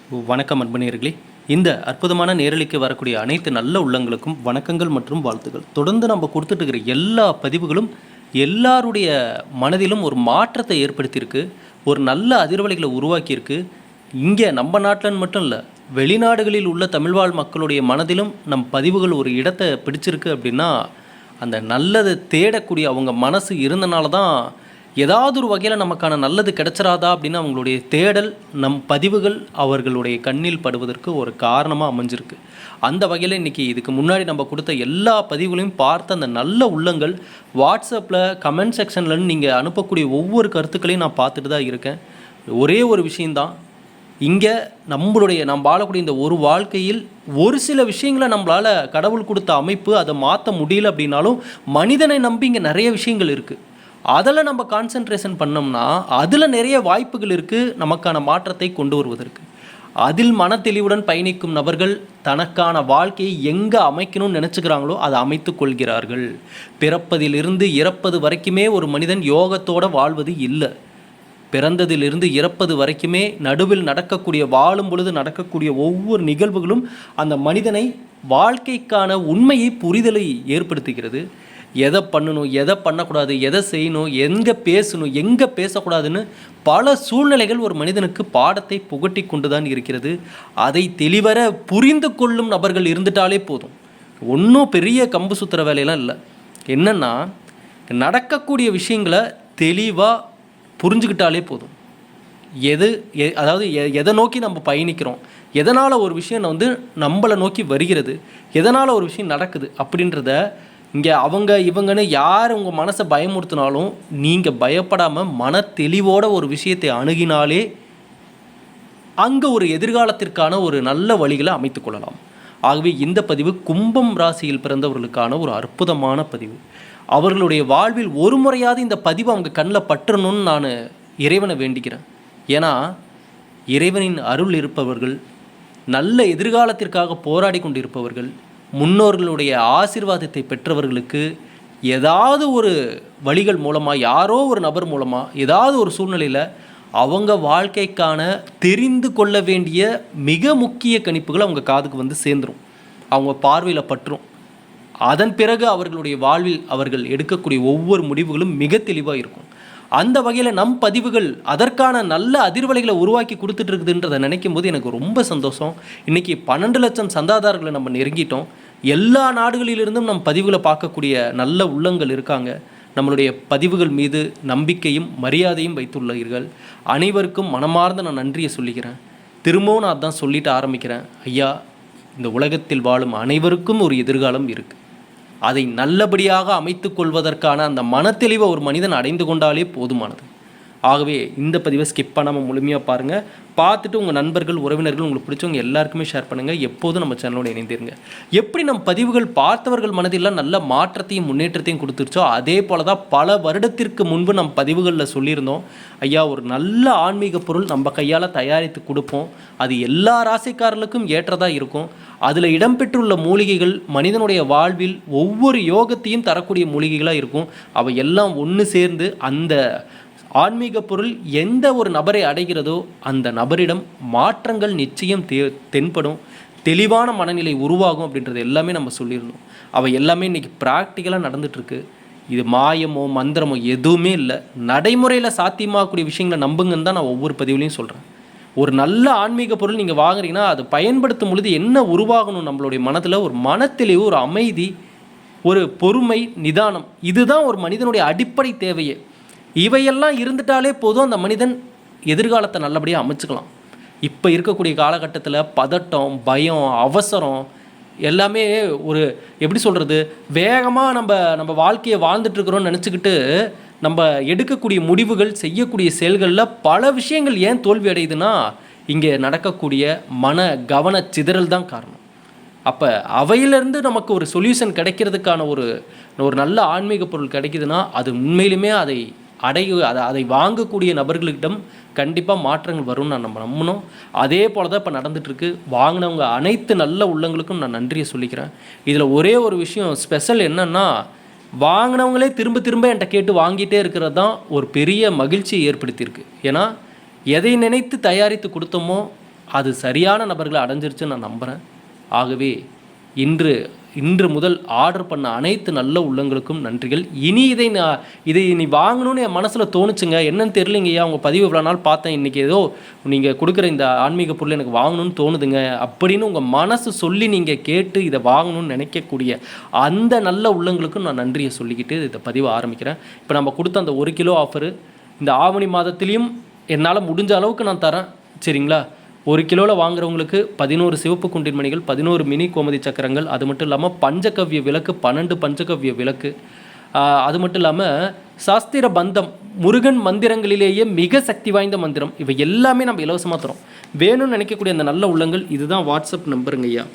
வணக்கம் அன்பனேர்களே. இந்த அற்புதமான நேரலைக்கு வரக்கூடிய அனைத்து நல்ல உள்ளங்களுக்கும் வணக்கங்கள் மற்றும் வாழ்த்துக்கள். தொடர்ந்து நம்ம கொடுத்துட்டு இருக்கிற எல்லா பதிவுகளும் எல்லாருடைய மனதிலும் ஒரு மாற்றத்தை ஏற்படுத்தியிருக்கு. ஒரு நல்ல அதிர்வலைகளை உருவாக்கியிருக்கு. இங்கே நம்ம நாட்டிலன்னு மட்டும் இல்லை, வெளிநாடுகளில் உள்ள தமிழ்வாழ் மக்களுடைய மனதிலும் நம் பதிவுகள் ஒரு இடத்தை பிடிச்சிருக்கு. அப்படின்னா அந்த நல்லதை தேடக்கூடிய அவங்க மனசு இருந்தனால தான் ஏதாவது ஒரு வகையில் நமக்கான நல்லது கிடைச்சிராதா அப்படின்னு அவங்களுடைய தேடல் நம் பதிவுகள் அவர்களுடைய கண்ணில் படுவதற்கு ஒரு காரணமாக அமைஞ்சிருக்கு. அந்த வகையில் இன்றைக்கி இதுக்கு முன்னாடி நம்ம கொடுத்த எல்லா பதிவுகளையும் பார்த்த அந்த நல்ல உள்ளங்கள் வாட்ஸ்அப்பில் கமெண்ட் செக்ஷன்லன்னு நீங்கள் அனுப்பக்கூடிய ஒவ்வொரு கருத்துக்களையும் நான் பார்த்துட்டு தான் இருக்கேன். ஒரே ஒரு விஷயந்தான், இங்கே நாம் வாழக்கூடிய இந்த ஒரு வாழ்க்கையில் ஒரு சில விஷயங்களை நம்மளால் கடவுள் கொடுத்த அமைப்பு அதை மாற்ற முடியல அப்படின்னாலும் மனிதனை நம்பி இங்கே நிறைய விஷயங்கள் இருக்குது. அதில் நம்ம கான்சன்ட்ரேஷன் பண்ணோம்னா அதில் நிறைய வாய்ப்புகள் இருக்குது நமக்கான மாற்றத்தை கொண்டு வருவதற்கு. அதில் மன தெளிவுடன் பயணிக்கும் நபர்கள் தனக்கான வாழ்க்கையை எங்கே அமைக்கணும்னு நினச்சிக்கிறாங்களோ அதை அமைத்து கொள்கிறார்கள். பிறப்பதிலிருந்து இறப்பது வரைக்குமே ஒரு மனிதன் யோகத்தோடு வாழ்வது இல்லை. பிறந்ததிலிருந்து இறப்பது வரைக்குமே நடுவில் நடக்கக்கூடிய, வாழும் பொழுது நடக்கக்கூடிய ஒவ்வொரு நிகழ்வுகளும் அந்த மனிதனை வாழ்க்கைக்கான உண்மையை புரிதலை ஏற்படுத்துகிறது. எதை பண்ணணும், எதை பண்ணக்கூடாது, எதை செய்யணும், எங்கே பேசணும், எங்கே பேசக்கூடாதுன்னு பல சூழ்நிலைகள் ஒரு மனிதனுக்கு பாடத்தை புகட்டி கொண்டு தான் இருக்கிறது. அதை தெளிவர புரிந்து கொள்ளும் நபர்கள் இருந்துட்டாலே போதும். ஒன்றும் பெரிய கம்பு சுற்றுற வேலையெல்லாம் இல்லை. என்னென்னா, நடக்கக்கூடிய விஷயங்களை தெளிவாக புரிஞ்சுக்கிட்டாலே போதும். அதாவது எதை நோக்கி நம்ம பயணிக்கிறோம், எதனால் ஒரு விஷயம் நம்மளை நோக்கி வருகிறது, எதனால் ஒரு விஷயம் நடக்குது அப்படின்றத இங்கே அவங்க இவங்கன்னு யார் உங்கள் மனசை பயமுறுத்தினாலும் நீங்கள் பயப்படாமல் மன தெளிவோட ஒரு விஷயத்தை அணுகினாலே அங்கே ஒரு எதிர்காலத்திற்கான ஒரு நல்ல வழிகளை அமைத்து கொள்ளலாம். ஆகவே இந்த பதிவு கும்பம் ராசியில் பிறந்தவர்களுக்கான ஒரு அற்புதமான பதிவு. அவர்களுடைய வாழ்வில் ஒரு முறையாவது இந்த பதிவு அவங்க கண்ணில் பற்றணும்னு நான் இறைவனை வேண்டிக்கிறேன். ஏன்னா இறைவனின் அருள் இருப்பவர்கள், நல்ல எதிர்காலத்திற்காக போராடி கொண்டிருப்பவர்கள், முன்னோர்களுடைய ஆசீர்வாதத்தை பெற்றவர்களுக்கு ஏதாவது ஒரு வழிகள் மூலமாக, யாரோ ஒரு நபர் மூலமாக, ஏதாவது ஒரு சூழ்நிலையில் அவங்க வாழ்க்கைக்கான தெரிந்து கொள்ள வேண்டிய மிக முக்கிய கணிப்புகள் அவங்க காதுக்கு சேர்ந்துடும், அவங்க பார்வையில் பற்றும். அதன் பிறகு அவர்களுடைய வாழ்வில் அவர்கள் எடுக்கக்கூடிய ஒவ்வொரு முடிவுகளும் மிக தெளிவாக இருக்கும். அந்த வகையில் நம் பதிவுகள் அதற்கான நல்ல அதிர்வலைகளை உருவாக்கி கொடுத்துட்டு இருக்குதுன்றதை நினைக்கும் போது எனக்கு ரொம்ப சந்தோஷம். இன்றைக்கி 12 லட்சம் சந்தாதாரர்களை நம்ம நெருங்கிட்டோம். எல்லா நாடுகளிலிருந்தும் நம் பதிவுகளை பார்க்கக்கூடிய நல்ல உள்ளங்கள் இருக்காங்க. நம்மளுடைய பதிவுகள் மீது நம்பிக்கையும் மரியாதையும் வைத்துள்ளீர்கள். அனைவருக்கும் மனமார்ந்த நான் நன்றியை சொல்லிக்கிறேன். திரும்பவும் நான் அதான் சொல்லிட்டு ஆரம்பிக்கிறேன். ஐயா, இந்த உலகத்தில் வாழும் அனைவருக்கும் ஒரு எதிர்காலம் இருக்குது. அதை நல்லபடியாக அமைத்து கொள்வதற்கான அந்த மனத்தெளிவை ஒரு மனிதன் அடைந்து கொண்டாலே போதுமானது. ஆகவே இந்த பதிவை ஸ்கிப் பண்ணாமல் முழுமையாக பாருங்கள். பார்த்துட்டு உங்கள் நண்பர்கள், உறவினர்கள், உங்களுக்கு பிடிச்சவங்க எல்லாருக்குமே ஷேர் பண்ணுங்கள். எப்போதும் நம்ம சேனலோடு இணைந்திருங்க. எப்படி நம்ம பதிவுகள் பார்த்தவர்கள் மனதில் நல்ல மாற்றத்தையும் முன்னேற்றத்தையும் கொடுத்துருச்சோ அதே போல் தான் பல வருடத்திற்கு முன்பு நம்ம பதிவுகளில் சொல்லியிருந்தோம். ஐயா, ஒரு நல்ல ஆன்மீக பொருள் நம்ம கையால் தயாரித்து கொடுப்போம். அது எல்லா ராசிக்காரர்களுக்கும் ஏற்றதாக இருக்கும். அதில் இடம்பெற்றுள்ள மூலிகைகள் மனிதனுடைய வாழ்வில் ஒவ்வொரு யோகத்தையும் தரக்கூடிய மூலிகைகளாக இருக்கும். அவை எல்லாம் ஒன்று சேர்ந்து அந்த ஆன்மீக பொருள் எந்த ஒரு நபரை அடைகிறதோ அந்த நபரிடம் மாற்றங்கள் நிச்சயம் தென்படும், தெளிவான மனநிலை உருவாகும் அப்படின்றது எல்லாமே நம்ம சொல்லியிருந்தோம். அவை எல்லாமே இன்றைக்கி ப்ராக்டிக்கலாக நடந்துகிட்ருக்கு. இது மாயமோ மந்திரமோ எதுவுமே இல்லை. நடைமுறையில் சாத்தியமாகக்கூடிய விஷயங்களை நம்புங்கன்னு தான் நான் ஒவ்வொரு பதிவுலையும் சொல்கிறேன். ஒரு நல்ல ஆன்மீக பொருள் நீங்கள் வாங்குறீங்கன்னா அது பயன்படுத்தும் பொழுது என்ன உருவாகணும், நம்மளுடைய மனதில் ஒரு மனத்தெளிவு, ஒரு அமைதி, ஒரு பொறுமை, நிதானம், இதுதான் ஒரு மனிதனுடைய அடிப்படை தேவையே. இவையெல்லாம் இருந்துட்டாலே போதும், அந்த மனிதன் எதிர்காலத்தை நல்லபடியாக அமைச்சுக்கலாம். இப்போ இருக்கக்கூடிய காலகட்டத்தில் பதட்டம், பயம், அவசரம் எல்லாமே ஒரு எப்படி சொல்கிறது, வேகமாக நம்ம வாழ்க்கையை வாழ்ந்துட்டுருக்குறோன்னு நினச்சிக்கிட்டு நம்ம எடுக்கக்கூடிய முடிவுகள், செய்யக்கூடிய செயல்களில் பல விஷயங்கள் ஏன் தோல்வி அடையுதுன்னா இங்கே நடக்கக்கூடிய மன கவன சிதறல் தான் காரணம். அப்போ அவையிலேருந்து நமக்கு ஒரு சொல்யூஷன் கிடைக்கிறதுக்கான ஒரு நல்ல ஆன்மீக பொருள் கிடைக்குதுன்னா அது உண்மையிலுமே அதை வாங்கக்கூடிய நபர்களிடம் கண்டிப்பாக மாற்றங்கள் வரும்னு நம்ம நம்பணும். அதே போல் தான் இப்போ நடந்துகிட்ருக்கு. வாங்கினவங்க அனைத்து நல்ல உள்ளங்களுக்கும் நான் நன்றியை சொல்லிக்கிறேன். இதில் ஒரே ஒரு விஷயம் ஸ்பெஷல் என்னென்னா, வாங்கினவங்களே திரும்ப திரும்ப என்கிட்ட கேட்டு வாங்கிட்டே இருக்கிறது தான் ஒரு பெரிய மகிழ்ச்சியை ஏற்படுத்தியிருக்கு. ஏன்னா எதை நினைத்து தயாரித்து கொடுத்தோமோ அது சரியான நபர்களை அடைஞ்சிருச்சுன்னு நான் நம்புகிறேன். ஆகவே இன்று முதல் ஆர்டர் பண்ண அனைத்து நல்ல உள்ளங்களுக்கும் நன்றிகள். இனி இதை நீ வாங்கணும்னு என் மனசில் தோணுச்சுங்க, என்னன்னு தெரியலைங்கய்யா, உங்கள் பதிவு இவ்வளோ நாள் பார்த்தேன், இன்றைக்கி ஏதோ நீங்கள் கொடுக்குற இந்த ஆன்மீக பொருள் எனக்கு வாங்கணும்னு தோணுதுங்க அப்படின்னு உங்கள் மனசு சொல்லி நீங்கள் கேட்டு இதை வாங்கணும்னு நினைக்கக்கூடிய அந்த நல்ல உள்ளங்களுக்கும் நான் நன்றியை சொல்லிக்கிட்டு இதை பதிவை ஆரம்பிக்கிறேன். இப்போ நம்ம கொடுத்த அந்த 1 கிலோ ஆஃபரு இந்த ஆவணி மாதத்துலேயும் என்னால் முடிஞ்ச அளவுக்கு நான் தரேன். சரிங்களா? 1 கிலோவில் வாங்குறவங்களுக்கு 11 சிவப்பு குண்டின்மணிகள், 11 மினி கோமதி சக்கரங்கள், அது மட்டும் இல்லாமல் பஞ்சகவ்ய விளக்கு, 12 பஞ்சகவ்ய விளக்கு, அது மட்டும் இல்லாமல் சாஸ்திர பந்தம், முருகன் மந்திரங்களிலேயே மிக சக்தி வாய்ந்த மந்திரம், இவை எல்லாமே நம்ம இலவசமாக தரோம். வேணும்னு நினைக்கக்கூடிய அந்த நல்ல உள்ளங்கள், இதுதான் வாட்ஸ்அப் நம்பருங்க ஐயா,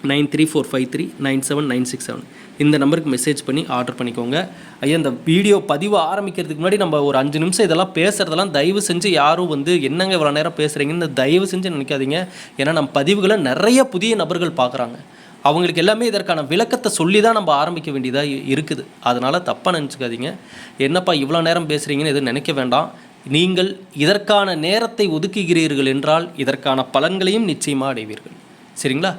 9345397967. இந்த நம்பருக்கு மெசேஜ் பண்ணி ஆர்டர் பண்ணிக்கோங்க. ஐயா, இந்த வீடியோ பதிவு ஆரம்பிக்கிறதுக்கு முன்னாடி நம்ம ஒரு 5 நிமிஷம் இதெல்லாம் பேசுகிறதெல்லாம் தயவு செஞ்சு யாரும் என்னங்க இவ்வளோ நேரம் பேசுகிறீங்கன்னு தயவு செஞ்சு நினைக்காதீங்க. ஏன்னா நம்ம பதிவுகளை நிறைய புதிய நபர்கள் பார்க்குறாங்க. அவங்களுக்கு எல்லாமே இதற்கான விளக்கத்தை சொல்லி தான் நம்ம ஆரம்பிக்க வேண்டியதாக இருக்குது. அதனால் தப்பாக நினச்சிக்காதீங்க. என்னப்பா இவ்வளோ நேரம் பேசுகிறீங்கன்னு எதுவும் நினைக்க வேண்டாம். நீங்கள் இதற்கான நேரத்தை ஒதுக்குகிறீர்கள் என்றால் இதற்கான பலன்களையும் நிச்சயமாக அடைவீர்கள். சரிங்களா?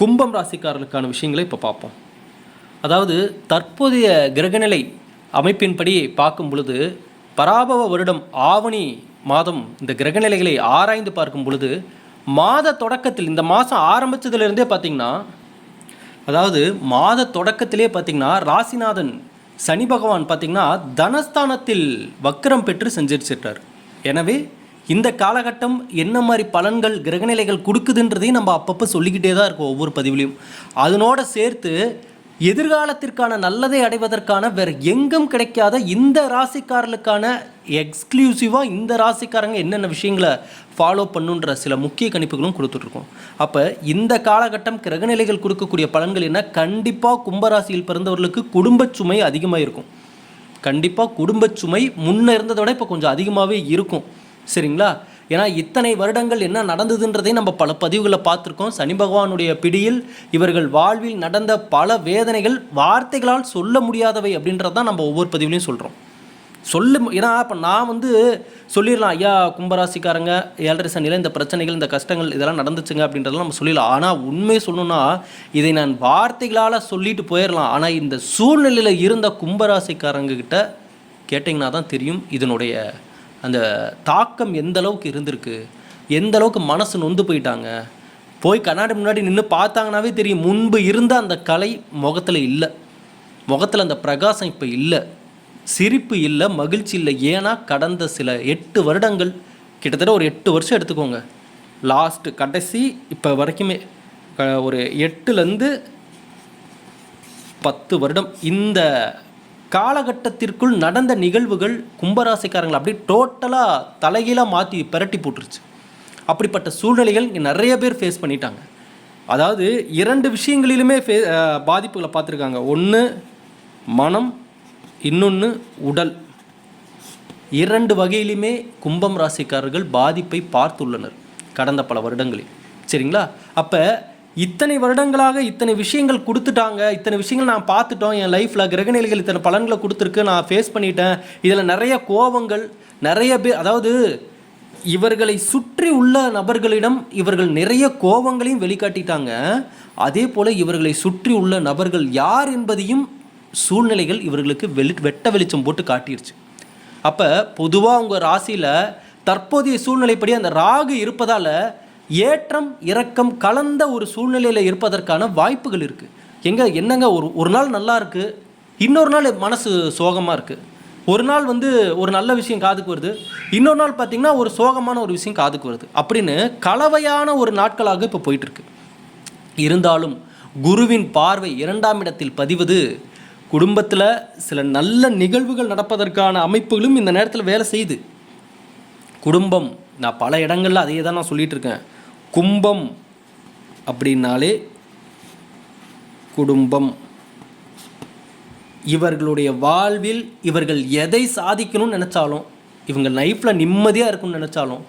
கும்பம் ராசிக்காரர்களுக்கான விஷயங்களை இப்போ பார்ப்போம். அதாவது தற்போதைய கிரகநிலை அமைப்பின்படி பார்க்கும் பொழுது பராபவ வருடம் ஆவணி மாதம் இந்த கிரகநிலைகளை ஆராய்ந்து பார்க்கும் பொழுது மாத தொடக்கத்தில் இந்த மாதம் ஆரம்பித்ததுலேருந்தே பார்த்திங்கன்னா, அதாவது மாத தொடக்கத்திலே பார்த்திங்கன்னா ராசிநாதன் சனி பகவான் பார்த்திங்கன்னா தனஸ்தானத்தில் வக்கரம் பெற்று செஞ்சிருச்சிட்டார். எனவே இந்த காலகட்டம் என்ன மாதிரி பலன்கள் கிரகநிலைகள் கொடுக்குதுன்றதையும் நம்ம அப்பப்போ சொல்லிக்கிட்டே தான் இருக்கோம் ஒவ்வொரு பதிவுலையும். அதனோட சேர்த்து எதிர்காலத்திற்கான நல்லதை அடைவதற்கான வேறு எங்கும் கிடைக்காத இந்த ராசிக்காரர்களுக்கான எக்ஸ்க்ளூசிவாக இந்த ராசிக்காரங்க என்னென்ன விஷயங்களை ஃபாலோ பண்ணுன்ற சில முக்கிய கணிப்புகளும் கொடுத்துட்ருக்கோம். அப்போ இந்த காலகட்டம் கிரகநிலைகள் கொடுக்கக்கூடிய பலன்கள் என்ன? கண்டிப்பாக கும்பராசியில் பிறந்தவர்களுக்கு குடும்பச் சுமை அதிகமாக இருக்கும். கண்டிப்பாக குடும்பச் சுமை முன்ன இருந்ததை விட இப்போ கொஞ்சம் அதிகமாகவே இருக்கும். சரிங்களா? ஏன்னா இத்தனை வருடங்கள் என்ன நடந்ததுன்றதை நம்ம பல பதிவுகளில் பார்த்துருக்கோம். சனி பகவானுடைய பிடியில் இவர்கள் வாழ்வில் நடந்த பல வேதனைகள் வார்த்தைகளால் சொல்ல முடியாதவை அப்படின்றது தான் நம்ம ஒவ்வொரு பதிவுலையும் சொல்கிறோம். ஏன்னா இப்போ நான் சொல்லிடலாம், ஐயா கும்பராசிக்காரங்க 7.5 சனியில் இந்த பிரச்சனைகள் இந்த கஷ்டங்கள் இதெல்லாம் நடந்துச்சுங்க அப்படின்றதெல்லாம் நம்ம சொல்லிடலாம். ஆனால் உண்மையை சொல்லணும்னா இதை நான் வார்த்தைகளால் சொல்லிட்டு போயிடலாம். ஆனால் இந்த சூழ்நிலையில் இருந்த கும்பராசிக்காரங்க கிட்ட கேட்டிங்கன்னா தான் தெரியும் இதனுடைய அந்த தாக்கம் எந்த அளவுக்கு இருந்திருக்கு, எந்த அளவுக்கு மனசு நொந்து போயிட்டாங்க. போய் கண்ணாடி முன்னாடி நின்று பார்த்தாங்கனாவே தெரியும், முன்பு இருந்த அந்த கலை முகத்தில் இல்லை, முகத்தில் அந்த பிரகாசம் இப்போ இல்லை, சிரிப்பு இல்லை, மகிழ்ச்சி இல்லை. ஏன்னா கடந்த சில 8 வருடங்கள், கிட்டத்தட்ட ஒரு 8 வருஷம் எடுத்துக்கோங்க, லாஸ்ட்டு கடைசி இப்போ வரைக்குமே ஒரு 8லேருந்து 10 வருடம் இந்த காலகட்டத்திற்குள் நடந்த நிகழ்வுகள் கும்பராசிக்காரங்களை அப்படியே டோட்டலாக தலைகீழாக மாற்றி பிரட்டி போட்டுருச்சு. அப்படிப்பட்ட சூழ்நிலைகள் இங்கே நிறைய பேர் ஃபேஸ் பண்ணிட்டாங்க. அதாவது 2 விஷயங்களிலுமே பாதிப்புகளை பார்த்துருக்காங்க. ஒன்று மனம், இன்னொன்று உடல். 2 வகையிலுமே கும்பம் ராசிக்காரர்கள் பாதிப்பை பார்த்துள்ளனர் கடந்த பல வருடங்களில். சரிங்களா? அப்போ இத்தனை வருடங்களாக இத்தனை விஷயங்கள் கொடுத்துட்டாங்க, இத்தனை விஷயங்கள் நான் பார்த்துட்டோம், என் லைஃப்பில் கிரகநிலைகள் இத்தனை பலன்களை கொடுத்துருக்கு, நான் ஃபேஸ் பண்ணிட்டேன், இதில் நிறைய கோபங்கள், நிறைய பேர், அதாவது இவர்களை சுற்றி உள்ள நபர்களிடம் இவர்கள் நிறைய கோபங்களையும் வெளிக்காட்டிட்டாங்க. அதே போல் இவர்களை சுற்றி உள்ள நபர்கள் யார் என்பதையும் சூழ்நிலைகள் இவர்களுக்கு வெட்ட வெளிச்சம் போட்டு காட்டிடுச்சு. அப்போ பொதுவாக உங்கள் ராசியில் தற்போதைய சூழ்நிலைப்படி அந்த ராகு இருப்பதால் ஏற்றம் இறக்கம் கலந்த ஒரு சூழ்நிலையில் இருப்பதற்கான வாய்ப்புகள் இருக்குது. என்னங்க ஒரு நாள் நல்லா இருக்குது, இன்னொரு நாள் மனசு சோகமாக இருக்குது. ஒரு நாள் ஒரு நல்ல விஷயம் காதுக்கு வருது, இன்னொரு நாள் பார்த்திங்கன்னா ஒரு சோகமான ஒரு விஷயம் காதுக்கு வருது. அப்படின்னு கலவையான ஒரு நாட்களாக இப்போ போயிட்டுருக்கு. இருந்தாலும் குருவின் பார்வை 2ஆம் இடத்தில் பதிவது குடும்பத்தில் சில நல்ல நிகழ்வுகள் நடப்பதற்கான அமைப்புகளும் இந்த நேரத்தில் வேலை செய்யுது. குடும்பம், நான் பல இடங்களில் அதே தான் நான் சொல்லிகிட்டு இருக்கேன். கும்பம் அப்படின்னாலே குடும்பம். இவர்களுடைய வாழ்வில் இவர்கள் எதை சாதிக்கணும்னு நினச்சாலும், இவங்க லைஃப்பில் நிம்மதியாக இருக்கணும்னு நினச்சாலும்,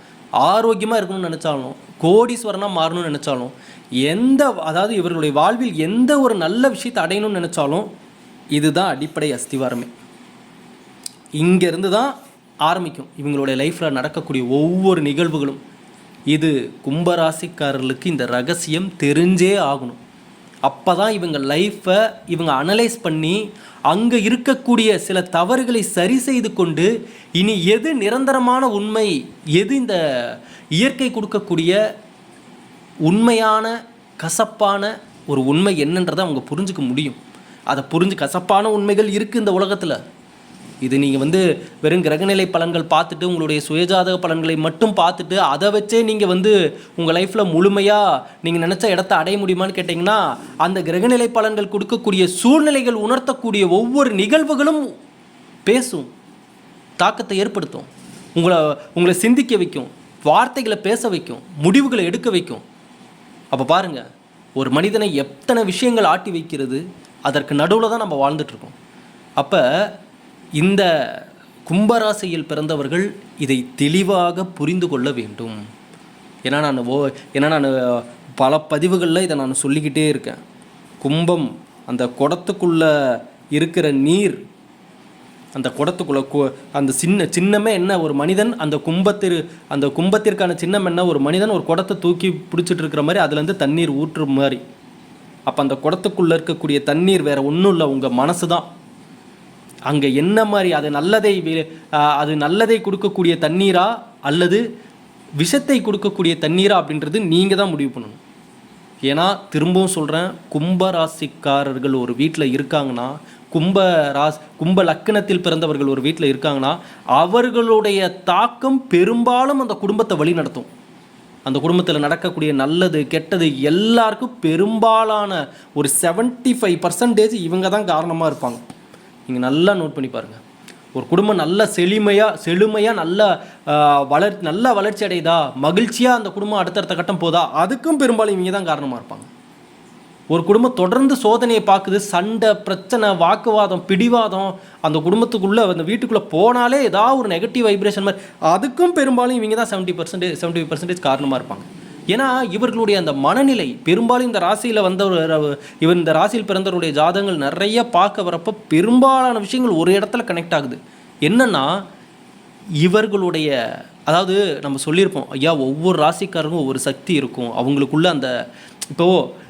ஆரோக்கியமாக இருக்கணும்னு நினச்சாலும், கோடீஸ்வரனாக மாறணும்னு நினச்சாலும், அதாவது இவர்களுடைய வாழ்வில் எந்த ஒரு நல்ல விஷயத்தை அடையணும்னு நினச்சாலும் இதுதான் அடிப்படை அஸ்திவாரமே. இங்கேருந்து தான் ஆரம்பிக்கும் இவங்களுடைய லைஃப்பில் நடக்கக்கூடிய ஒவ்வொரு நிகழ்வுகளும். இது கும்பராசிக்காரர்களுக்கு இந்த ரகசியம் தெரிஞ்சே ஆகணும். அப்போ தான் இவங்க லைஃப்பை இவங்க அனலைஸ் பண்ணி அங்கே இருக்கக்கூடிய சில தவறுகளை சரி செய்து கொண்டு இனி எது நிரந்தரமான உண்மை, எது இந்த இயற்கை கொடுக்கக்கூடிய உண்மையான கசப்பான ஒரு உண்மை என்னன்றதை அவங்க புரிஞ்சுக்க முடியும். அதை கசப்பான உண்மைகள் இருக்குது இந்த உலகத்தில். இது நீங்கள் வெறும் கிரகநிலை பலன்கள் பார்த்துட்டு உங்களுடைய சுயஜாதக பலன்களை மட்டும் பார்த்துட்டு அதை வச்சே நீங்கள் உங்கள் லைஃப்பில் முழுமையாக நீங்கள் நினச்ச இடத்த அடைய முடியுமான்னு கேட்டிங்கன்னா, அந்த கிரகநிலை பலன்கள் கொடுக்கக்கூடிய சூழ்நிலைகள் உணர்த்தக்கூடிய ஒவ்வொரு நிகழ்வுகளும் பேசும், தாக்கத்தை ஏற்படுத்தும், உங்களை சிந்திக்க வைக்கும், வார்த்தைகளை பேச வைக்கும், முடிவுகளை எடுக்க வைக்கும். அப்போ பாருங்கள், ஒரு மனிதனை எத்தனை விஷயங்கள் ஆட்டி வைக்கிறது, அதற்கு நடுவில் தான் நம்ம வாழ்ந்துட்டுருக்கோம். அப்போ இந்த கும்பராசியில் பிறந்தவர்கள் இதை தெளிவாக புரிந்து கொள்ள வேண்டும். ஏன்னா நான் பல பதிவுகளில் இதை நான் சொல்லிக்கிட்டே இருக்கேன். கும்பம் அந்த குடத்துக்குள்ளே இருக்கிற நீர், அந்த குடத்துக்குள்ளே அந்த சின்னமே என்ன, ஒரு மனிதன் அந்த கும்பத்திற்கான சின்னம் என்ன, ஒரு மனிதன் ஒரு குடத்தை தூக்கி பிடிச்சிட்டு இருக்கிற மாதிரி அதுலேருந்து தண்ணீர் ஊற்றுற மாதிரி. அப்போ அந்த குடத்துக்குள்ளே இருக்கக்கூடிய தண்ணீர் வேறு ஒன்றும் இல்லை, உங்கள் மனசு தான். அங்கே என்ன மாதிரி அது நல்லதை கொடுக்கக்கூடிய தண்ணீரா அல்லது விஷத்தை கொடுக்கக்கூடிய தண்ணீரா அப்படின்றது நீங்கள் தான் முடிவு பண்ணணும். ஏன்னா திரும்பவும் சொல்கிறேன், கும்பராசிக்காரர்கள் ஒரு வீட்டில் இருக்காங்கன்னா, கும்ப லக்கணத்தில் பிறந்தவர்கள் ஒரு வீட்டில் இருக்காங்கன்னா, அவர்களுடைய தாக்கம் பெரும்பாலும் அந்த குடும்பத்தை வழி நடத்தும். அந்த குடும்பத்தில் நடக்கக்கூடிய நல்லது கெட்டது எல்லாருக்கும் பெரும்பாலான ஒரு 75% இவங்க தான் காரணமாக இருப்பாங்க. நீங்கள் நல்லா நோட் பண்ணி பாருங்கள். ஒரு குடும்பம் நல்ல செழுமையாக நல்ல வளர்ச்சி அடையுதா, மகிழ்ச்சியாக அந்த குடும்பம் அடுத்தடுத்த கட்டம் போதா, அதுக்கும் பெரும்பாலும் இவங்க தான் காரணமாக இருப்பாங்க. ஒரு குடும்பம் தொடர்ந்து சோதனையை பார்க்குது, சண்டை பிரச்சனை வாக்குவாதம் பிடிவாதம் அந்த குடும்பத்துக்குள்ளே அந்த வீட்டுக்குள்ளே போனாலே ஏதாவது ஒரு நெகட்டிவ் வைப்ரேஷன் மாதிரி, அதுக்கும் பெரும்பாலும் இவங்க தான் 75% காரணமாக இருப்பாங்க. ஏன்னா இவர்களுடைய அந்த மனநிலை பெரும்பாலும் இந்த ராசியில் இந்த ராசியில் பிறந்தவருடைய ஜாதகங்கள் நிறைய பார்க்க வரப்போ பெரும்பாலான விஷயங்கள் ஒரு இடத்துல கனெக்ட் ஆகுது. என்னென்னா இவர்களுடைய, அதாவது நம்ம சொல்லியிருப்போம் ஐயா, ஒவ்வொரு ராசிக்காரங்களும் ஒவ்வொரு சக்தி இருக்கும் அவங்களுக்குள்ள. அந்த இப்போது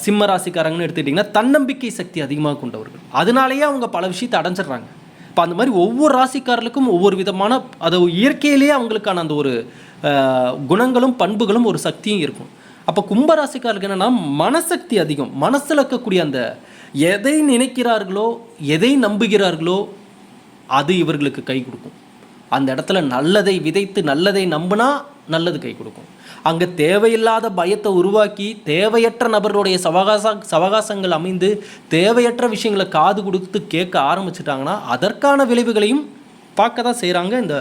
சிம்ம ராசிக்காரங்கன்னு எடுத்துக்கிட்டிங்கன்னா தன்னம்பிக்கை சக்தி அதிகமாக கொண்டவர்கள், அதனாலேயே அவங்க பல விஷயத்தை அடைஞ்சிடுறாங்க. இப்போ அந்த மாதிரி ஒவ்வொரு ராசிக்காரர்களுக்கும் ஒவ்வொரு விதமான அது இயற்கையிலேயே அவங்களுக்கான அந்த ஒரு குணங்களும் பண்புகளும் ஒரு சக்தியும் இருக்கும். அப்போ கும்பராசிக்காரர்களுக்கு என்னென்னா மனசக்தி அதிகம். மனசில் இருக்கக்கூடிய அந்த எதை நினைக்கிறார்களோ எதை நம்புகிறார்களோ அது இவர்களுக்கு கை கொடுக்கும். அந்த இடத்துல நல்லதை விதைத்து நல்லதை நம்பினா நல்லது கை கொடுக்கும். அங்கே தேவையில்லாத பயத்தை உருவாக்கி தேவையற்ற நபர்களுடைய சவகாசங்கள் அமைந்து தேவையற்ற விஷயங்களை காது கொடுத்து கேட்க ஆரம்பிச்சிட்டாங்கன்னா அதற்கான விளைவுகளையும் பார்க்க தான் செய்கிறாங்க இந்த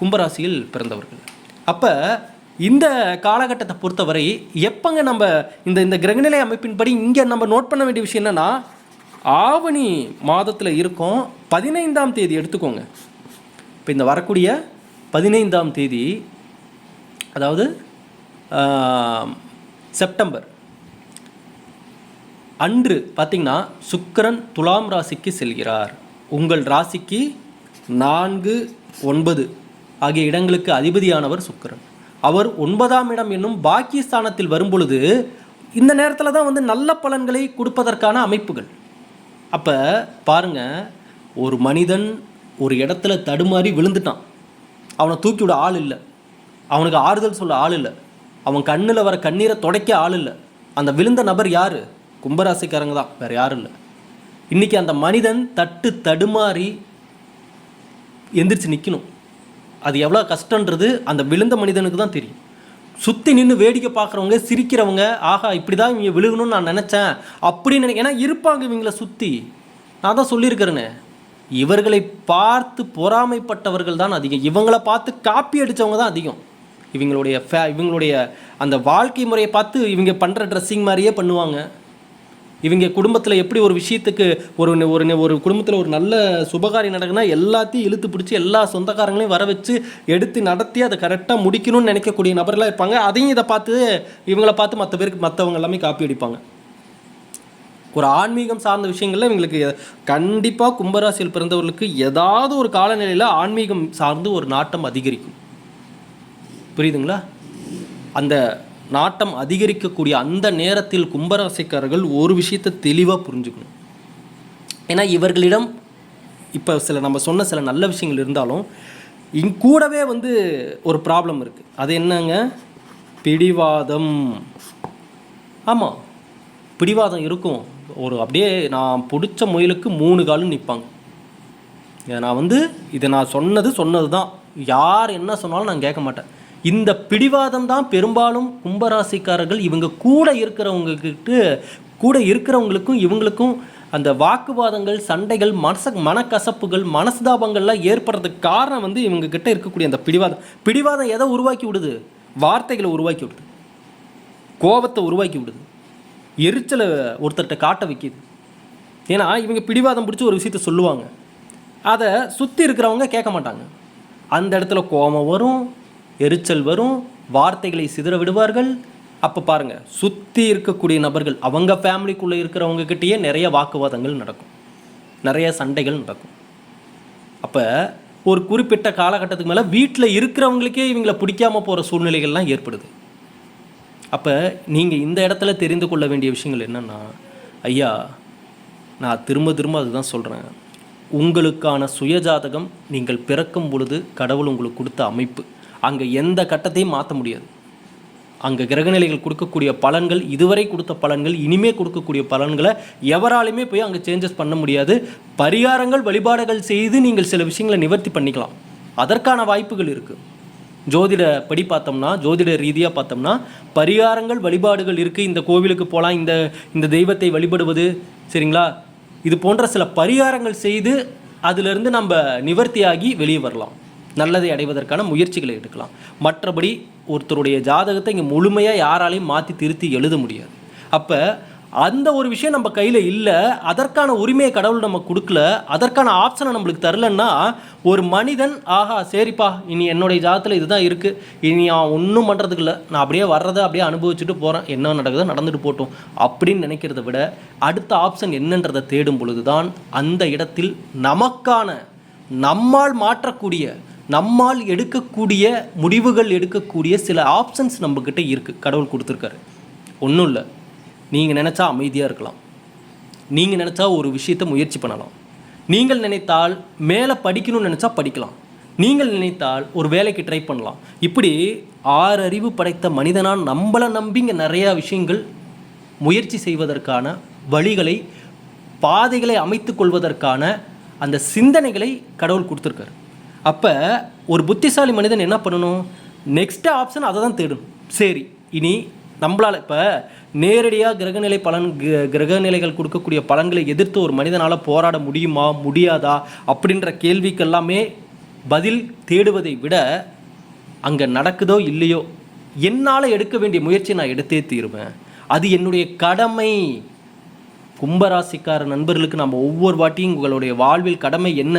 கும்பராசியில் பிறந்தவர்கள். அப்போ இந்த காலகட்டத்தை பொறுத்தவரை எப்போங்க நம்ம இந்த கிரகநிலை அமைப்பின்படி இங்கே நம்ம நோட் பண்ண வேண்டிய விஷயம் என்னென்னா, ஆவணி மாதத்தில் இருக்கோம். 15ஆம் தேதி எடுத்துக்கோங்க. இப்போ இந்த வரக்கூடிய 15ஆம் தேதி, அதாவது செப்டம்பர் அன்று பார்த்திங்கன்னா சுக்கிரன் துலாம் ராசிக்கு செல்கிறார். உங்கள் ராசிக்கு 4, 9 ஆகிய இடங்களுக்கு அதிபதியானவர் சுக்கிரன். அவர் 9ஆம் இடம் என்னும் பாக்கியஸ்தானத்தில் வரும்பொழுது இந்த நேரத்தில் தான் நல்ல பலன்களை கொடுப்பதற்கான அமைப்புகள். அப்போ பாருங்கள், ஒரு மனிதன் ஒரு இடத்துல தடுமாறி விழுந்துட்டான், அவனை தூக்கி விட ஆள் இல்லை, அவனுக்கு ஆறுதல் சொல்ல ஆள் இல்லை, அவன் கண்ணில் வர கண்ணீரை துடைக்க ஆள் இல்லை. அந்த விழுந்த நபர் யார்? கும்பராசிக்காரங்க தான், வேறு யாரும் இல்லை. இன்றைக்கி அந்த மனிதன் தடுமாறி எந்திரிச்சு நிற்கணும். அது எவ்வளோ கஷ்டன்றது அந்த விழுந்த மனிதனுக்கு தான் தெரியும். சுற்றி நின்று வேடிக்கை பார்க்குறவங்க சிரிக்கிறவங்க, ஆகா இப்படி தான் இவங்க விழுகணும்னு நான் நினச்சேன் அப்படின்னு ஏன்னா இருப்பாங்க இவங்களை சுற்றி. நான் தான் சொல்லியிருக்கிறேன்னு, இவர்களை பார்த்து பொறாமைப்பட்டவர்கள் தான் அதிகம், இவங்களை பார்த்து காப்பி அடித்தவங்க தான் அதிகம். இவங்களுடைய அந்த வாழ்க்கை முறையை பார்த்து இவங்க பண்ணுற ட்ரெஸ்ஸிங் மாதிரியே பண்ணுவாங்க. இவங்க குடும்பத்தில் எப்படி ஒரு விஷயத்துக்கு ஒரு குடும்பத்தில் ஒரு நல்ல சுபகாரியம் நடக்குன்னா எல்லாத்தையும் இழுத்து பிடிச்சி எல்லா சொந்தக்காரங்களையும் வர வச்சு எடுத்து நடத்தி அதை கரெக்டாக முடிக்கணும்னு நினைக்கக்கூடிய நபர்களாக இருப்பாங்க. அதையும் இதை பார்த்து இவங்களை பார்த்து மற்றவங்க எல்லாமே காப்பி அடிப்பாங்க. ஒரு ஆன்மீகம் சார்ந்த விஷயங்களில் இவங்களுக்கு கண்டிப்பாக கும்பராசியில் பிறந்தவர்களுக்கு ஏதாவது ஒரு காலநிலையில் ஆன்மீகம் சார்ந்து ஒரு நாட்டம் அதிகரிக்கும். புரியுதுங்களா? அந்த நாட்டம் அதிகரிக்கக்கூடிய அந்த நேரத்தில் கும்பராசிக்காரர்கள் ஒரு விஷயத்தை தெளிவாக புரிஞ்சுக்கணும். ஏன்னா இவர்களிடம் இப்போ நம்ம சொன்ன சில நல்ல விஷயங்கள் இருந்தாலும் கூடவே ஒரு ப்ராப்ளம் இருக்குது. அது என்னங்க? பிடிவாதம். ஆமாம், பிடிவாதம் இருக்கும். அப்படியே நான் பிடிச்ச முயலுக்கு 3 காலும் நிற்பாங்க. இதை நான் சொன்னது தான், யார் என்ன சொன்னாலும் நான் கேட்க மாட்டேன். இந்த பிடிவாதம் தான் பெரும்பாலும் கும்பராசிக்காரர்கள் இவங்க கூட இருக்கிறவங்களுக்கும் இவங்களுக்கும் அந்த வாக்குவாதங்கள், சண்டைகள், மனக்கசப்புகள், மனஸ்தாபங்கள்லாம் ஏற்படுறதுக்கு காரணம் இவங்க கிட்ட இருக்கக்கூடிய அந்த பிடிவாதம் எதை உருவாக்கி விடுது? வார்த்தைகளை உருவாக்கி விடுது, கோபத்தை உருவாக்கி விடுது, எரிச்சலை ஒருத்தர்கிட்ட காட்ட வைக்கிது. ஏன்னா இவங்க பிடிவாதம் பிடிச்சி ஒரு விஷயத்த சொல்லுவாங்க, அதை சுற்றி இருக்கிறவங்க கேட்க மாட்டாங்க. அந்த இடத்துல கோபம் வரும், எரிச்சல் வரும், வார்த்தைகளை சிதற விடுவார்கள். அப்போ பாருங்கள், சுற்றி இருக்கக்கூடிய நபர்கள் அவங்க ஃபேமிலிக்குள்ளே இருக்கிறவங்கக்கிட்டேயே நிறைய வாக்குவாதங்கள் நடக்கும், நிறைய சண்டைகள் நடக்கும். அப்போ ஒரு குறிப்பிட்ட காலகட்டத்துக்கு மேலே வீட்டில் இருக்கிறவங்களுக்கே இவங்களை பிடிக்காமல் போகிற சூழ்நிலைகள்லாம் ஏற்படுது. அப்போ நீங்கள் இந்த இடத்துல தெரிந்து கொள்ள வேண்டிய விஷயங்கள் என்னென்னா, ஐயா நான் திரும்ப அதுதான் சொல்கிறேன், உங்களுக்கான சுயஜாதகம் நீங்கள் பிறக்கும் பொழுது கடவுள் உங்களுக்கு கொடுத்த அமைப்பு, அங்கே எந்த கட்டத்தையும் மாற்ற முடியாது. அங்கே கிரகநிலைகள் கொடுக்கக்கூடிய பலன்கள், இதுவரை கொடுத்த பலன்கள், இனிமே கொடுக்கக்கூடிய பலன்களை எவராலுமே போய் அங்கே சேஞ்சஸ் பண்ண முடியாது. பரிகாரங்கள், வழிபாடுகள் செய்து நீங்கள் சில விஷயங்களை நிவர்த்தி பண்ணிக்கலாம், அதற்கான வாய்ப்புகள் இருக்குது. ஜோதிட படி பார்த்தோம்னா, ஜோதிட ரீதியாக பார்த்தோம்னா பரிகாரங்கள், வழிபாடுகள் இருக்குது. இந்த கோவிலுக்கு போகலாம், இந்த தெய்வத்தை வழிபடுவது, சரிங்களா, இது போன்ற சில பரிகாரங்கள் செய்து அதிலிருந்து நம்ம நிவர்த்தியாகி வெளியே வரலாம், நல்லதை அடைவதற்கான முயற்சிகளை எடுக்கலாம். மற்றபடி ஒருத்தருடைய ஜாதகத்தை இங்கே முழுமையாக யாராலையும் மாற்றி திருத்தி எழுத முடியாது. அப்போ அந்த ஒரு விஷயம் நம்ம கையில் இல்லை, அதற்கான உரிமையை கடவுள் நம்ம கொடுக்கல, அதற்கான ஆப்ஷனை நம்மளுக்கு தரலன்னா ஒரு மனிதன் ஆஹா சரிப்பா இனி என்னுடைய ஜாதகத்தில் இதுதான் இருக்குது, இனி நான் ஒன்றும் பண்ணுறதுக்கு இல்லை, நான் அப்படியே வர்றதை அப்படியே அனுபவிச்சுட்டு போகிறேன், என்ன நடக்குதோ நடந்துட்டு போட்டோம் அப்படின்னு நினைக்கிறத விட அடுத்த ஆப்ஷன் என்னன்றதை தேடும் பொழுது தான் அந்த இடத்தில் நமக்கான, நம்மால் மாற்றக்கூடிய, நம்மால் எடுக்கக்கூடிய முடிவுகள் எடுக்கக்கூடிய சில ஆப்ஷன்ஸ் நம்மக்கிட்ட இருக்குது, கடவுள் கொடுத்துருக்காரு. ஒன்றும் இல்லை, நீங்கள் நினச்சா அமைதியாக இருக்கலாம், நீங்கள் நினச்சா ஒரு விஷயத்தை முயற்சி பண்ணலாம், நீங்கள் நினைத்தால் மேலே படிக்கணும்னு நினச்சா படிக்கலாம், நீங்கள் நினைத்தால் ஒரு வேலைக்கு ட்ரை பண்ணலாம். இப்படி 6 அறிவு படைத்த மனிதனான் நம்மளை நம்பிங்க நிறையா விஷயங்கள் முயற்சி செய்வதற்கான வழிகளை, பாதைகளை அமைத்து கொள்வதற்கான அந்த சிந்தனைகளை கடவுள் கொடுத்துருக்காரு. அப்போ ஒரு புத்திசாலி மனிதன் என்ன பண்ணணும்? நெக்ஸ்ட் ஆப்ஷன் அதை தான் தேடணும். சரி, இனி நம்மளால் இப்போ நேரடியாக கிரகநிலைகள் கொடுக்கக்கூடிய பலன்களை எதிர்த்து ஒரு மனிதனால் போராட முடியுமா முடியாதா அப்படின்ற கேள்விக்கெல்லாமே பதில் தேடுவதை விட அங்கே நடக்குதோ இல்லையோ என்னால் எடுக்க வேண்டிய முயற்சியை நான் எடுத்தே தீருவேன், அது என்னுடைய கடமை. கும்பராசிக்கார நண்பர்களுக்கு நம்ம ஒவ்வொரு வாட்டியும் உங்களுடைய வாழ்வில் கடமை என்ன?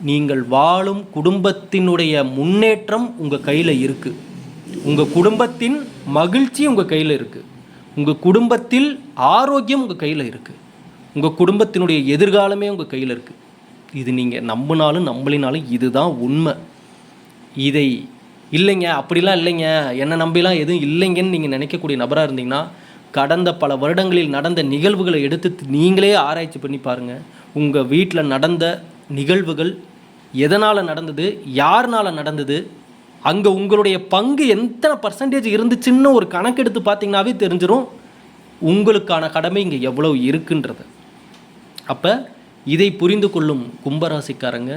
நீங்கள் வாழும் குடும்பத்தினுடைய முன்னேற்றம் உங்கள் கையில் இருக்குது, உங்கள் குடும்பத்தின் மகிழ்ச்சி உங்கள் கையில் இருக்குது, உங்கள் குடும்பத்தில் ஆரோக்கியம் உங்கள் கையில் இருக்குது, உங்கள் குடும்பத்தினுடைய எதிர்காலமே உங்கள் கையில் இருக்குது. இது நீங்கள் நம்பினாலும் நம்பலினாலும் இதுதான் உண்மை. இதை இல்லைங்க அப்படிலாம் இல்லைங்க, என்னை நம்பிலாம் எதுவும் இல்லைங்கன்னு நீங்கள் நினைக்கக்கூடிய நபராக இருந்தீங்கன்னா கடந்த பல வருடங்களில் நடந்த நிகழ்வுகளை எடுத்து நீங்களே ஆராய்ச்சி பண்ணி பாருங்கள். உங்கள் வீட்டில் நடந்த நிகழ்வுகள் எதனால் நடந்தது, யாருனால் நடந்தது, அங்கே உங்களுடைய பங்கு எத்தனை பர்சன்டேஜ் இருந்துச்சுன்னு ஒரு கணக்கெடுத்து பார்த்தீங்கன்னாவே தெரிஞ்சிடும் உங்களுக்கான கடமை இங்கே எவ்வளோ இருக்குன்றது. அப்போ இதை புரிந்து கொள்ளும் கும்பராசிக்காரங்க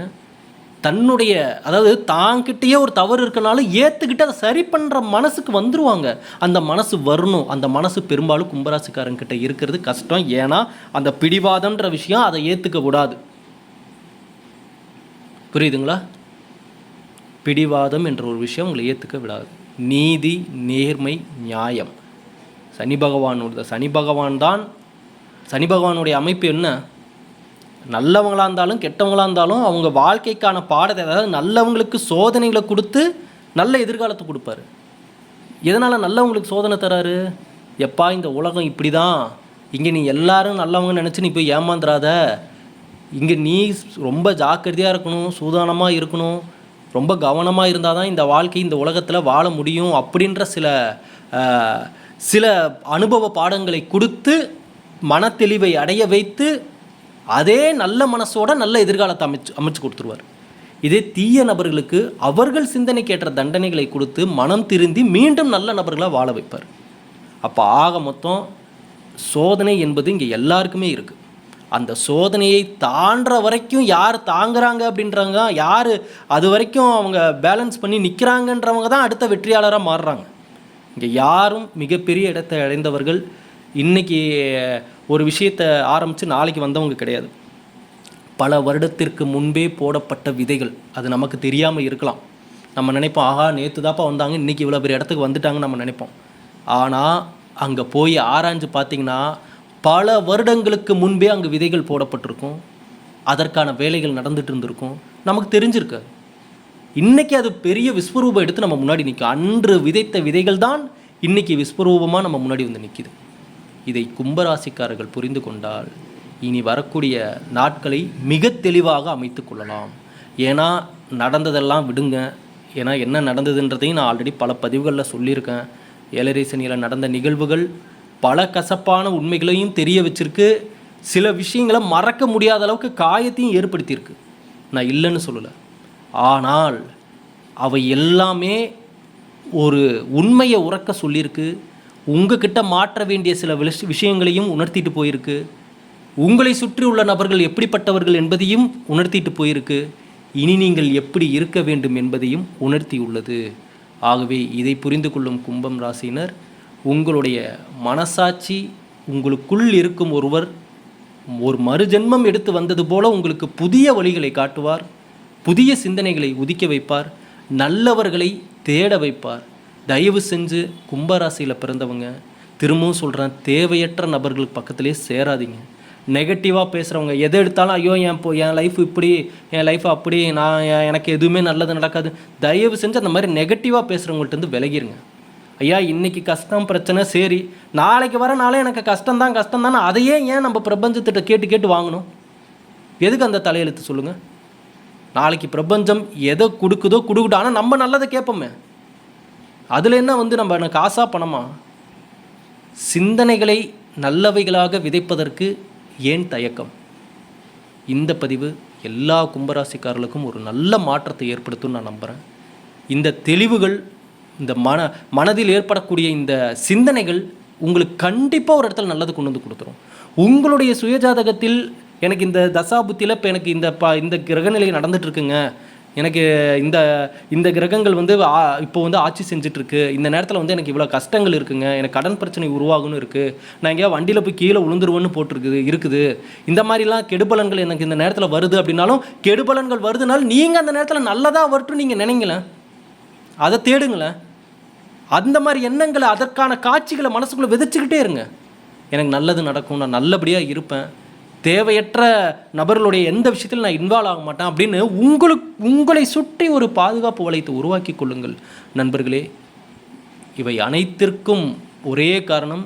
தன்னுடைய, அதாவது தாங்கிட்டேயே ஒரு தவறு இருக்கனாலும் ஏற்றுக்கிட்டு அதை சரி பண்ணுற மனசுக்கு வந்துடுவாங்க. அந்த மனசு வரணும். அந்த மனசு பெரும்பாலும் கும்பராசிக்காரங்கிட்ட இருக்கிறது கஷ்டம். ஏன்னா அந்த பிடிவாதம்ன்ற விஷயம் அதை ஏற்றுக்க விடாது. புரியுதுங்களா? பிடிவாதம் என்ற ஒரு விஷயம் உங்களை ஏற்றுக்க விடாது. நீதி, நேர்மை, நியாயம். சனி பகவானுடைய அமைப்பு என்ன? நல்லவங்களாக இருந்தாலும் கெட்டவங்களாக இருந்தாலும் அவங்க வாழ்க்கைக்கான பாடத்தை, அதாவது நல்லவங்களுக்கு சோதனைகளை கொடுத்து நல்ல எதிர்காலத்தை கொடுப்பாரு. எதனால் நல்லவங்களுக்கு சோதனை தராரு? எப்பா இந்த உலகம் இப்படி தான், இங்கே நீ எல்லாரும் நல்லவங்க நினச்சி நீ போய் ஏமாந்துடாத, இங்கே நீ ரொம்ப ஜாக்கிரதையாக இருக்கணும், சூதானமாக இருக்கணும், ரொம்ப கவனமாக இருந்தால் தான் இந்த வாழ்க்கை இந்த உலகத்தில் வாழ முடியும் அப்படின்ற சில அனுபவ பாடங்களை கொடுத்து மனத்தெளிவை அடைய வைத்து அதே நல்ல மனசோட நல்ல எதிர்காலத்தை அமைச்சு கொடுத்துருவார். இதே தீய நபர்களுக்கு அவர்கள் சிந்தனைக்கேற்ற தண்டனைகளை கொடுத்து மனம் திருந்தி மீண்டும் நல்ல நபர்களாக வாழ வைப்பார். அப்போ ஆக மொத்தம் சோதனை என்பது இங்கே எல்லாருக்குமே இருக்குது. அந்த சோதனையை தாண்டுற வரைக்கும் யார் தாங்குறாங்க அப்படின்றாங்க, யார் அது வரைக்கும் அவங்க பேலன்ஸ் பண்ணி நிற்கிறாங்கன்றவங்க தான் அடுத்த வெற்றியாளராக மாறுறாங்க. இங்கே யாரும் மிகப்பெரிய இடத்தை அடைந்தவர்கள் இன்றைக்கி ஒரு விஷயத்தை ஆரம்பித்து நாளைக்கு வந்தவங்க கிடையாது. பல வருடத்திற்கு முன்பே போடப்பட்ட விதைகள். அது நமக்கு தெரியாமல் இருக்கலாம். நம்ம நினைப்போம், ஆகா நேற்று தாப்பா வந்தாங்க, இன்றைக்கி இவ்வளோ பெரிய இடத்துக்கு வந்துட்டாங்கன்னு நம்ம நினைப்போம். ஆனால் அங்கே போய் ஆராய்ஞ்சு பார்த்திங்கன்னா பல வருடங்களுக்கு முன்பே அங்கே விதைகள் போடப்பட்டிருக்கும். அதற்கான வேலைகள் நடந்துகிட்டு இருந்திருக்கும், நமக்கு தெரிஞ்சிருக்கு. இன்றைக்கி அது பெரிய விஸ்வரூபம் எடுத்து நம்ம முன்னாடி நிற்கும். அன்று விதைத்த விதைகள் தான் இன்றைக்கி விஸ்வரூபமாக நம்ம முன்னாடி வந்து நிற்கிது. இதை கும்பராசிக்காரர்கள் புரிந்து கொண்டால் இனி வரக்கூடிய நாட்களை மிக தெளிவாக அமைத்து கொள்ளலாம். ஏன்னா நடந்ததெல்லாம் விடுங்க. ஏன்னா என்ன நடந்ததுன்றதையும் நான் ஆல்ரெடி பல பதிவுகளில் சொல்லியிருக்கேன். ஏழரை சனியில் நடந்த நிகழ்வுகள் பல கசப்பான உண்மைகளையும் தெரிய வச்சிருக்கு. சில விஷயங்களை மறக்க முடியாத அளவுக்கு காயத்தையும் ஏற்படுத்தியிருக்கு. நான் இல்லைன்னு சொல்லலை. ஆனால் அவை எல்லாமே ஒரு உண்மையை உறக்க சொல்லியிருக்கு. உங்ககிட்ட மாற்ற வேண்டிய சில விஷயங்களையும் உணர்த்திட்டு போயிருக்கு. உங்களை சுற்றி உள்ள நபர்கள் எப்படிப்பட்டவர்கள் என்பதையும் உணர்த்திட்டு போயிருக்கு. இனி நீங்கள் எப்படி இருக்க வேண்டும் என்பதையும் உணர்த்தியுள்ளது. ஆகவே இதை புரிந்து கொள்ளும் கும்பம் ராசியினர், உங்களுடைய மனசாட்சி உங்களுக்குள் இருக்கும் ஒருவர் ஒரு மறுஜென்மம் எடுத்து வந்தது போல உங்களுக்கு புதிய வழிகளை காட்டுவார், புதிய சிந்தனைகளை உதிக்க வைப்பார், நல்லவர்களை தேட வைப்பார். தயவு செஞ்சு கும்பராசியில் பிறந்தவங்க, திரும்பவும் சொல்கிறேன், தேவையற்ற நபர்கள் பக்கத்திலே சேராதீங்க. நெகட்டிவாக பேசுகிறவங்க, எதை எடுத்தாலும் ஐயோ என் லைஃப் இப்படி, என் லைஃப் அப்படி, எனக்கு எதுவுமே நல்லது நடக்காது, தயவு செஞ்சு அந்த மாதிரி நெகட்டிவாக பேசுகிறவங்கள்ட்டேருந்து விலகிருங்க. ஐயா இன்றைக்கி கஷ்டம் பிரச்சனை சரி, நாளைக்கு வர நாளே எனக்கு கஷ்டம்தான் அதையே ஏன் நம்ம பிரபஞ்சத்திட்ட கேட்டு வாங்கணும்? எதுக்கு அந்த தலையெழுத்து சொல்லுங்கள்? நாளைக்கு பிரபஞ்சம் எதை கொடுக்குதோ கொடுக்கட்டும், ஆனால் நம்ம நல்லதை கேட்போமே. அதில் என்ன நம்ம காசா பணமா? சிந்தனைகளை நல்லவைகளாக விதைப்பதற்கு ஏன் தயக்கம்? இந்த பதிவு எல்லா கும்பராசிக்காரர்களுக்கும் ஒரு நல்ல மாற்றத்தை ஏற்படுத்தும் நான் நம்புகிறேன். இந்த தெளிவுகள், இந்த மனதில் ஏற்படக்கூடிய இந்த சிந்தனைகள் உங்களுக்கு கண்டிப்பாக ஒரு இடத்துல நல்லது கொண்டு வந்து கொடுத்துரும். உங்களுடைய சுயஜாதகத்தில் எனக்கு இந்த தசாபுத்தியில் இப்போ எனக்கு இந்த கிரகநிலை நடந்துகிட்ருக்குங்க, எனக்கு இந்த கிரகங்கள் இப்போ ஆட்சி செஞ்சிட்ருக்கு, இந்த நேரத்தில் எனக்கு இவ்வளோ கஷ்டங்கள் இருக்குங்க, எனக்கு கடன் பிரச்சனை உருவாகுன்னு இருக்குது, நான் எங்கேயா வண்டியில் போய் கீழே விழுந்துருவேன்னு இருக்குது. இந்த மாதிரிலாம் கெடுபலன்கள் எனக்கு இந்த நேரத்தில் வருது அப்படின்னாலும், கெடுபலன்கள் வருதுனாலும் நீங்கள் அந்த நேரத்தில் நல்லதாக வரட்டும் நீங்கள் நினைங்களேன், அதை தேடுங்களேன். அந்த மாதிரி எண்ணங்களை, அதற்கான காட்சிகளை மனசுக்குள்ளே விதைச்சிக்கிட்டே இருங்க. எனக்கு நல்லது நடக்கும், நான் நல்லபடியாக இருப்பேன், தேவையற்ற நபர்களுடைய எந்த விஷயத்தில் நான் இன்வால்வ் ஆக மாட்டேன் அப்படின்னு உங்களை சுற்றி ஒரு பாதுகாப்பு வளையத்தை உருவாக்கி கொள்ளுங்கள் நண்பர்களே. இவை அனைத்திற்கும் ஒரே காரணம்,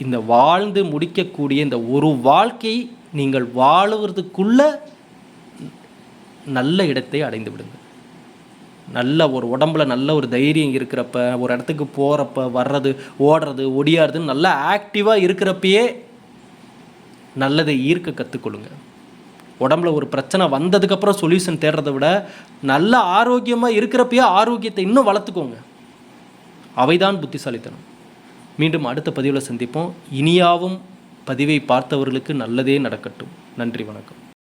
இந்த வாழ்ந்து முடிக்கக்கூடிய இந்த ஒரு வாழ்க்கை நீங்கள் வாழுவதற்குள்ள நல்ல இடத்தை அடைந்து விடுங்கள். நல்ல ஒரு உடம்புல நல்ல ஒரு தைரியம் இருக்கிறப்ப, ஒரு இடத்துக்கு போகிறப்ப, வர்றது, ஓடுறது, ஒடியாடுறதுன்னு நல்லா ஆக்டிவாக இருக்கிறப்பயே நல்லதை ஈர்க்க கற்றுக்கொள்ளுங்க. உடம்புல ஒரு பிரச்சனை வந்ததுக்கப்புறம் சொல்யூஷன் தேடுறதை விட நல்ல ஆரோக்கியமாக இருக்கிறப்பயே ஆரோக்கியத்தை இன்னும் வளர்த்துக்கோங்க. அவைதான் புத்திசாலித்தனம். மீண்டும் அடுத்த பதிவில் சந்திப்போம். இனியாவும் பதிவை பார்த்தவர்களுக்கு நல்லதே நடக்கட்டும். நன்றி, வணக்கம்.